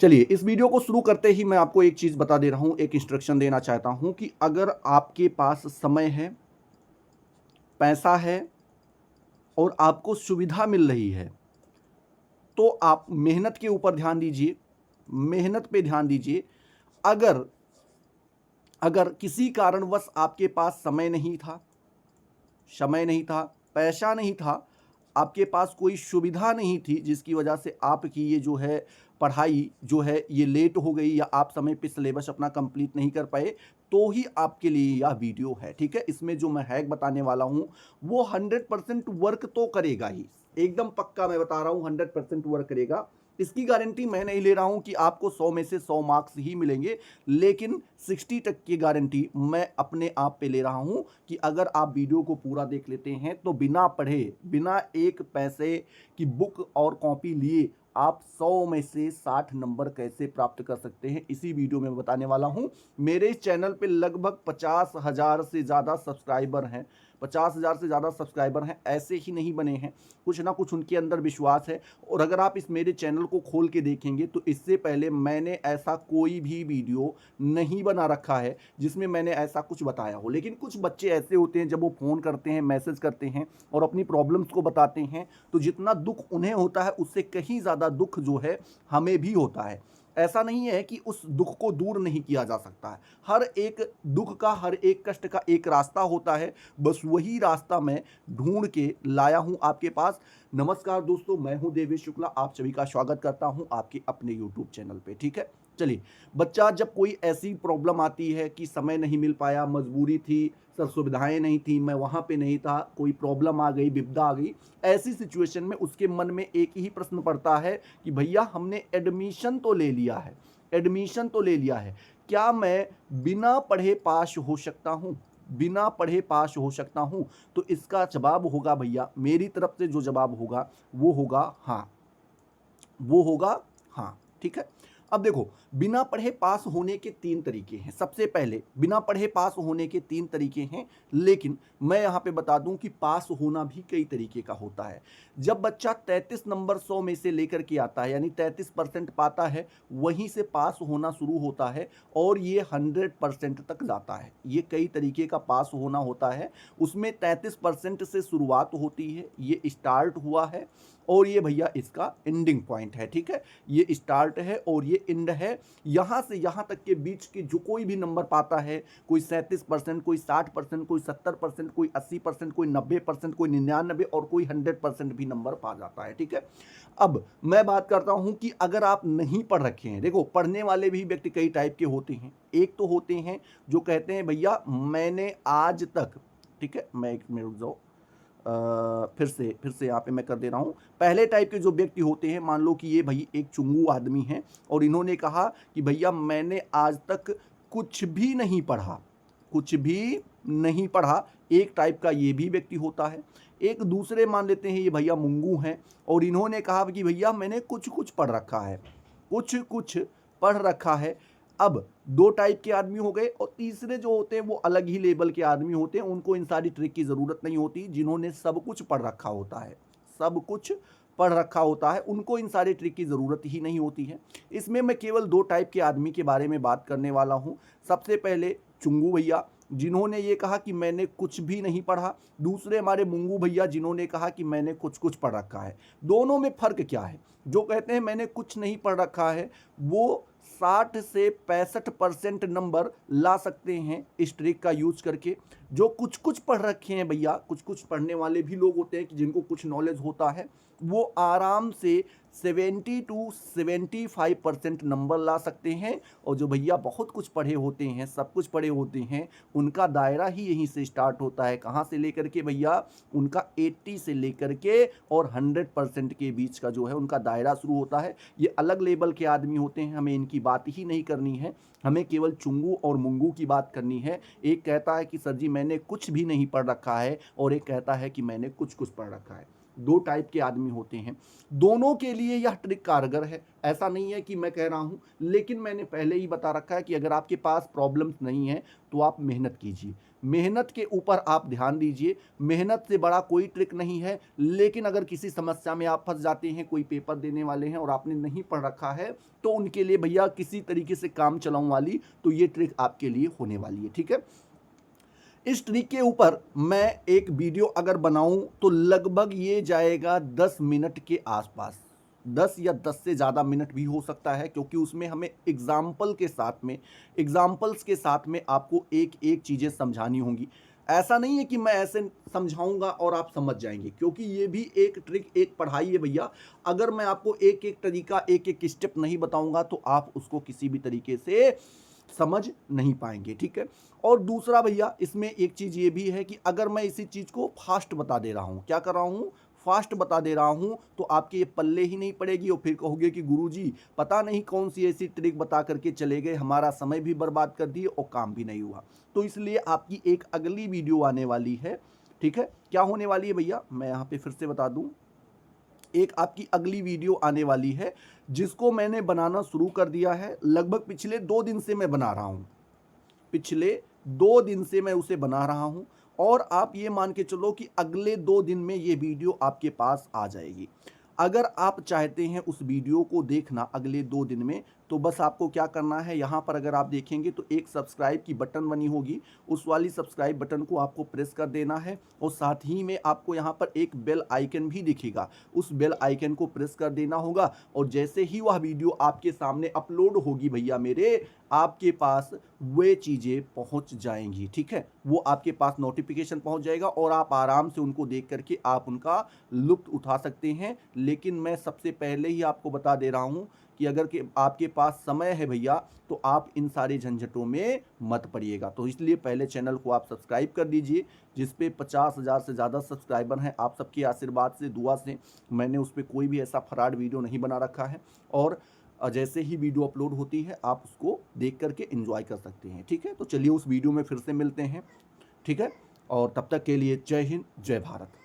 चलिए, इस वीडियो को शुरू करते ही मैं आपको एक चीज़ बता दे रहा हूँ, एक इंस्ट्रक्शन देना चाहता हूँ कि अगर आपके पास समय है, पैसा है और आपको सुविधा मिल रही है, तो आप मेहनत के ऊपर ध्यान दीजिए, मेहनत पे ध्यान दीजिए। अगर अगर किसी कारणवश आपके पास समय नहीं था, पैसा नहीं था, आपके पास कोई सुविधा नहीं थी जिसकी वजह से आपकी ये जो है पढ़ाई जो है ये लेट हो गई या आप समय पे सिलेबस अपना कंप्लीट नहीं कर पाए, तो ही आपके लिए यह वीडियो है, ठीक है? इसमें जो मैं हैक बताने वाला हूँ, वो 100% वर्क तो करेगा ही। एकदम पक्का मैं बता रहा हूँ 100% वर्क करेगा। इसकी गारंटी मैं नहीं ले रहा हूँ कि आपको 100 में से 100 मार्क्स ही मिलेंगे, लेकिन 60% की गारंटी मैं अपने आप पे ले रहा हूँ कि अगर आप वीडियो को पूरा देख लेते हैं तो बिना पढ़े, बिना एक पैसे की बुक और कॉपी लिए आप 100 में से 60 नंबर कैसे प्राप्त कर सकते हैं, इसी वीडियो में बताने वाला हूं। मेरे चैनल पे लगभग 50,000 से ज़्यादा सब्सक्राइबर हैं। 50,000 से ज़्यादा सब्सक्राइबर हैं, ऐसे ही नहीं बने हैं, कुछ ना कुछ उनके अंदर विश्वास है। और अगर आप इस मेरे चैनल को खोल के देखेंगे तो इससे पहले मैंने ऐसा कोई भी वीडियो नहीं बना रखा है जिसमें मैंने ऐसा कुछ बताया हो। लेकिन कुछ बच्चे ऐसे होते हैं, जब वो फ़ोन करते हैं, मैसेज करते हैं और अपनी प्रॉब्लम्स को बताते हैं, तो जितना दुख उन्हें होता है उससे कहीं ज़्यादा दुख जो है हमें भी होता है। ऐसा नहीं है कि उस दुख को दूर नहीं किया जा सकता है। हर एक दुख का, हर एक कष्ट का एक रास्ता होता है, बस वही रास्ता मैं ढूंढ के लाया हूं आपके पास। नमस्कार दोस्तों, मैं हूं देवेश शुक्ला, आप सभी का स्वागत करता हूं आपके अपने यूट्यूब चैनल पे, ठीक है? चलिए, बच्चा जब कोई ऐसी प्रॉब्लम आती है कि समय नहीं मिल पाया, मजबूरी थी, सर सुविधाएं नहीं थी, मैं वहाँ पे नहीं था, कोई प्रॉब्लम आ गई, विपदा आ गई, ऐसी सिचुएशन में उसके मन में एक ही प्रश्न पड़ता है कि भैया हमने एडमिशन तो ले लिया है, एडमिशन तो ले लिया है, क्या मैं बिना पढ़े पास हो सकता हूँ? बिना पढ़े पास हो सकता हूँ? तो इसका जवाब होगा भैया, मेरी तरफ से जो जवाब होगा वो होगा हाँ, वो होगा हाँ, ठीक है? अब देखो, बिना पढ़े पास होने के 3 तरीके हैं। सबसे पहले बिना पढ़े पास होने के 3 तरीके हैं, लेकिन मैं यहाँ पे बता दूँ कि पास होना भी कई तरीके का होता है। जब बच्चा 33 नंबर 100 में से लेकर के आता है, यानी 33% पाता है, वहीं से पास होना शुरू होता है और ये 100% तक जाता है। ये कई तरीके का पास होना होता है, उसमें 33% से शुरुआत होती है, ये स्टार्ट हुआ है और ये भैया इसका एंडिंग पॉइंट है, ठीक है? ये स्टार्ट है और ये एंड है। यहाँ से यहाँ तक के बीच के जो कोई भी नंबर पाता है, कोई 37%, कोई 60%, कोई 70%, कोई 80%, कोई 90%, कोई 99 और कोई 100% भी नंबर पा जाता है, ठीक है? अब मैं बात करता हूँ कि अगर आप नहीं पढ़ रखे हैं, देखो पढ़ने वाले भी व्यक्ति कई टाइप के होते हैं। एक तो होते हैं जो कहते हैं भैया मैंने आज तक, ठीक है? मैं 1 मिनट रुक जाओ, फिर से यहाँ पे मैं कर दे रहा हूँ। पहले टाइप के जो व्यक्ति होते हैं, मान लो कि ये भाई एक चुंगू आदमी हैं और इन्होंने कहा कि भैया मैंने आज तक कुछ भी नहीं पढ़ा, कुछ भी नहीं पढ़ा। एक टाइप का ये भी व्यक्ति होता है। एक दूसरे मान लेते हैं ये भैया मुंगू हैं और इन्होंने कहा कि भैया मैंने कुछ कुछ पढ़ रखा है, कुछ कुछ पढ़ रखा है। अब 2 टाइप के आदमी हो गए और तीसरे जो होते हैं वो अलग ही लेवल के आदमी होते हैं, उनको इन सारी ट्रिक की ज़रूरत नहीं होती। जिन्होंने सब कुछ पढ़ रखा होता है, सब कुछ पढ़ रखा होता है, उनको इन सारी ट्रिक की ज़रूरत ही नहीं होती है। इसमें मैं केवल 2 टाइप के आदमी के बारे में बात करने वाला हूँ। सबसे पहले चुंगू भैया, जिन्होंने ये कहा कि मैंने कुछ भी नहीं पढ़ा। दूसरे हमारे मुंगू भैया, जिन्होंने कहा कि मैंने कुछ कुछ पढ़ रखा है। दोनों में फ़र्क क्या है? जो कहते हैं मैंने कुछ नहीं पढ़ रखा है, वो 60 से 65% नंबर ला सकते हैं इस ट्रिक का यूज करके। जो कुछ कुछ पढ़ रखे हैं भैया, कुछ कुछ पढ़ने वाले भी लोग होते हैं कि जिनको कुछ नॉलेज होता है, वो आराम से 70 टू 75% नंबर ला सकते हैं। और जो भैया बहुत कुछ पढ़े होते हैं, सब कुछ पढ़े होते हैं, उनका दायरा ही यहीं से स्टार्ट होता है। कहाँ से लेकर के भैया? उनका 80 से लेकर के और 100% के बीच का जो है उनका दायरा शुरू होता है। ये अलग लेवल के आदमी होते हैं, हमें इनकी बात ही नहीं करनी है, हमें केवल चुंगू और मुंगू की बात करनी है। एक कहता है कि सर जी मैंने कुछ भी नहीं पढ़ रखा है और एक कहता है कि मैंने कुछ कुछ पढ़ रखा है। दो टाइप के आदमी होते हैं, दोनों के लिए यह ट्रिक कारगर है। ऐसा नहीं है कि मैं कह रहा हूँ, लेकिन मैंने पहले ही बता रखा है कि अगर आपके पास प्रॉब्लम्स नहीं है तो आप मेहनत कीजिए, मेहनत के ऊपर आप ध्यान दीजिए। मेहनत से बड़ा कोई ट्रिक नहीं है। लेकिन अगर किसी समस्या में आप फंस जाते हैं, कोई पेपर देने वाले हैं और आपने नहीं पढ़ रखा है, तो उनके लिए भैया किसी तरीके से काम चलाऊं वाली तो ये ट्रिक आपके लिए होने वाली है। ठीक है, इस ट्रिक के ऊपर मैं एक वीडियो अगर बनाऊं तो लगभग ये जाएगा 10 मिनट के आसपास, 10 या 10 से ज़्यादा मिनट भी हो सकता है, क्योंकि उसमें हमें एग्जाम्पल्स के साथ में आपको एक एक चीज़ें समझानी होंगी। ऐसा नहीं है कि मैं ऐसे समझाऊंगा और आप समझ जाएंगे, क्योंकि ये भी एक ट्रिक, एक पढ़ाई है भैया। अगर मैं आपको एक एक तरीका, एक एक स्टेप नहीं बताऊंगा तो आप उसको किसी भी तरीके से समझ नहीं पाएंगे। ठीक है, और दूसरा भैया इसमें एक चीज़ ये भी है कि अगर मैं इसी चीज़ को फास्ट बता दे रहा हूँ, क्या कर रहा हूँ, फास्ट बता दे रहा हूँ, तो आपके ये पल्ले ही नहीं पड़ेगी और फिर कहोगे कि गुरुजी पता नहीं कौन सी ऐसी ट्रिक बता करके चले गए, हमारा समय भी बर्बाद कर दिए और काम भी नहीं हुआ। तो इसलिए आपकी एक अगली वीडियो आने वाली है। ठीक है, क्या होने वाली है भैया, मैं यहाँ पे फिर से बता दूँ, एक आपकी अगली वीडियो आने वाली है जिसको मैंने बनाना शुरू कर दिया है। लगभग पिछले 2 दिन से मैं बना रहा हूँ, पिछले 2 दिन से मैं उसे बना रहा हूँ, और आप ये मान के चलो कि अगले 2 दिन में ये वीडियो आपके पास आ जाएगी। अगर आप चाहते हैं उस वीडियो को देखना अगले 2 दिन में, तो बस आपको क्या करना है, यहाँ पर अगर आप देखेंगे तो एक सब्सक्राइब की बटन बनी होगी, उस वाली सब्सक्राइब बटन को आपको प्रेस कर देना है, और साथ ही में आपको यहाँ पर एक बेल आइकन भी दिखेगा, उस बेल आइकन को प्रेस कर देना होगा। और जैसे ही वह वीडियो आपके सामने अपलोड होगी भैया मेरे, आपके पास वे चीज़ें पहुँच जाएंगी। ठीक है, वो आपके पास नोटिफिकेशन पहुँच जाएगा और आप आराम से उनको देख करके आप उनका लुत्फ उठा सकते हैं। लेकिन मैं सबसे पहले ही आपको बता दे रहा हूँ कि अगर कि आपके पास समय है भैया, तो आप इन सारे झंझटों में मत पड़िएगा। तो इसलिए पहले चैनल को आप सब्सक्राइब कर दीजिए, जिस पे 50,000 से ज़्यादा सब्सक्राइबर हैं। आप सबके आशीर्वाद से, दुआ से मैंने उस पर कोई भी ऐसा फ्रॉड वीडियो नहीं बना रखा है, और जैसे ही वीडियो अपलोड होती है आप उसको देख करके एंजॉय कर सकते हैं। ठीक है, तो चलिए उस वीडियो में फिर से मिलते हैं। ठीक है, और तब तक के लिए जय हिंद, जय भारत।